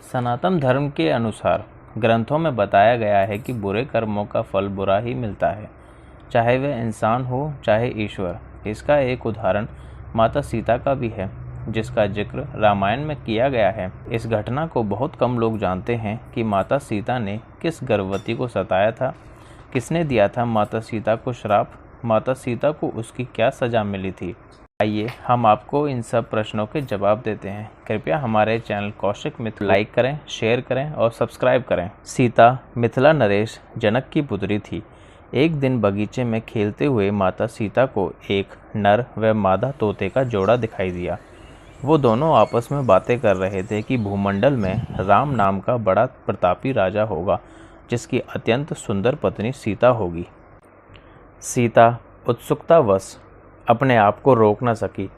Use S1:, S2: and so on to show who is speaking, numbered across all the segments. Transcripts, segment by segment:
S1: सनातन धर्म के अनुसार ग्रंथों में बताया गया है कि बुरे कर्मों का फल बुरा ही मिलता है, चाहे वह इंसान हो चाहे ईश्वर। इसका एक उदाहरण माता सीता का भी है, जिसका जिक्र रामायण में किया गया है। इस घटना को बहुत कम लोग जानते हैं कि माता सीता ने किस गर्भवती को सताया था, किसने दिया था माता सीता को श्राप, माता सीता को उसकी क्या सजा मिली थी। आइए हम आपको इन सब प्रश्नों के जवाब देते हैं। कृपया हमारे चैनल कौशिक मित्र लाइक करें, शेयर करें और सब्सक्राइब करें। सीता मिथिला नरेश जनक की पुत्री थी। एक दिन बगीचे में खेलते हुए माता सीता को एक नर व मादा तोते का जोड़ा दिखाई दिया। वो दोनों आपस में बातें कर रहे थे कि भूमंडल में राम नाम का बड़ा प्रतापी राजा होगा, जिसकी अत्यंत सुंदर पत्नी सीता होगी। सीता उत्सुकतावश अपने आप को रोक न सकी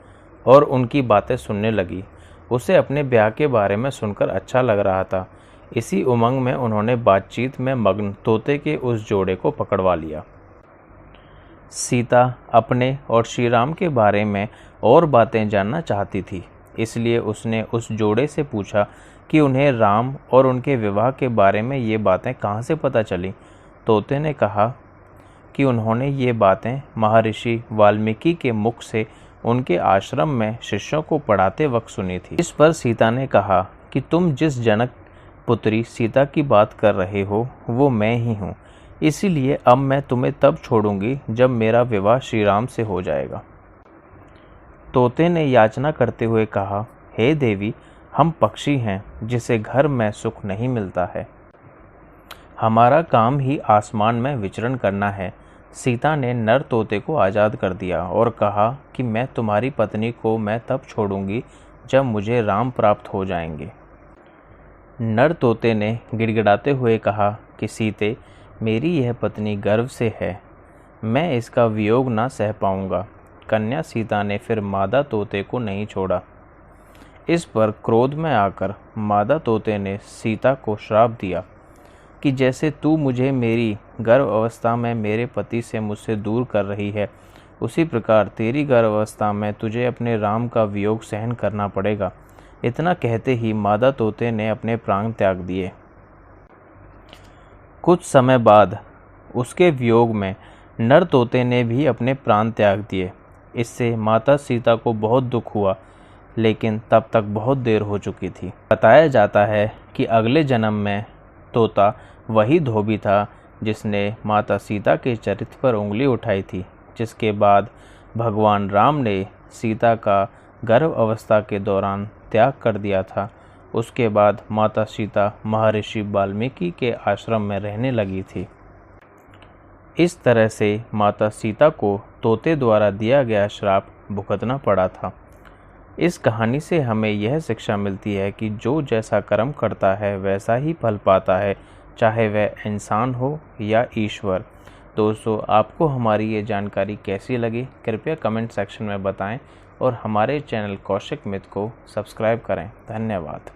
S1: और उनकी बातें सुनने लगी। उसे अपने ब्याह के बारे में सुनकर अच्छा लग रहा था। इसी उमंग में उन्होंने बातचीत में मग्न तोते के उस जोड़े को पकड़वा लिया। सीता अपने और श्री राम के बारे में और बातें जानना चाहती थी, इसलिए उसने उस जोड़े से पूछा कि उन्हें राम और उनके विवाह के बारे में ये बातें कहाँ से पता चली। तोते ने कहा कि उन्होंने ये बातें महर्षि वाल्मीकि के मुख से उनके आश्रम में शिष्यों को पढ़ाते वक्त सुनी थी। इस पर सीता ने कहा कि तुम जिस जनक पुत्री सीता की बात कर रहे हो वो मैं ही हूँ, इसीलिए अब मैं तुम्हें तब छोड़ूंगी जब मेरा विवाह श्री राम से हो जाएगा। तोते ने याचना करते हुए कहा, हे देवी, हम पक्षी हैं जिसे घर में सुख नहीं मिलता है। हमारा काम ही आसमान में विचरण करना है। सीता ने नर तोते को आज़ाद कर दिया और कहा कि मैं तुम्हारी पत्नी को मैं तब छोड़ूंगी जब मुझे राम प्राप्त हो जाएंगे। नर तोते ने गिड़गिड़ाते हुए कहा कि सीते, मेरी यह पत्नी गर्व से है, मैं इसका वियोग ना सह पाऊंगा। कन्या सीता ने फिर मादा तोते को नहीं छोड़ा। इस पर क्रोध में आकर मादा तोते ने सीता को श्राप दिया कि जैसे तू मुझे मेरी गर्भ अवस्था में मेरे पति से मुझसे दूर कर रही है, उसी प्रकार तेरी गर्भ अवस्था में तुझे अपने राम का वियोग सहन करना पड़ेगा। इतना कहते ही मादा तोते ने अपने प्राण त्याग दिए। कुछ समय बाद उसके वियोग में नर तोते ने भी अपने प्राण त्याग दिए। इससे माता सीता को बहुत दुख हुआ, लेकिन तब तक बहुत देर हो चुकी थी। बताया जाता है कि अगले जन्म में तोता वही धोबी था जिसने माता सीता के चरित्र पर उंगली उठाई थी, जिसके बाद भगवान राम ने सीता का गर्भ अवस्था के दौरान त्याग कर दिया था। उसके बाद माता सीता महर्षि वाल्मीकि के आश्रम में रहने लगी थी। इस तरह से माता सीता को तोते द्वारा दिया गया श्राप भुगतना पड़ा था। इस कहानी से हमें यह शिक्षा मिलती है कि जो जैसा कर्म करता है वैसा ही फल पाता है, चाहे वह इंसान हो या ईश्वर। दोस्तों, आपको हमारी ये जानकारी कैसी लगी कृपया कमेंट सेक्शन में बताएं और हमारे चैनल कौशिक मित्र को सब्सक्राइब करें। धन्यवाद।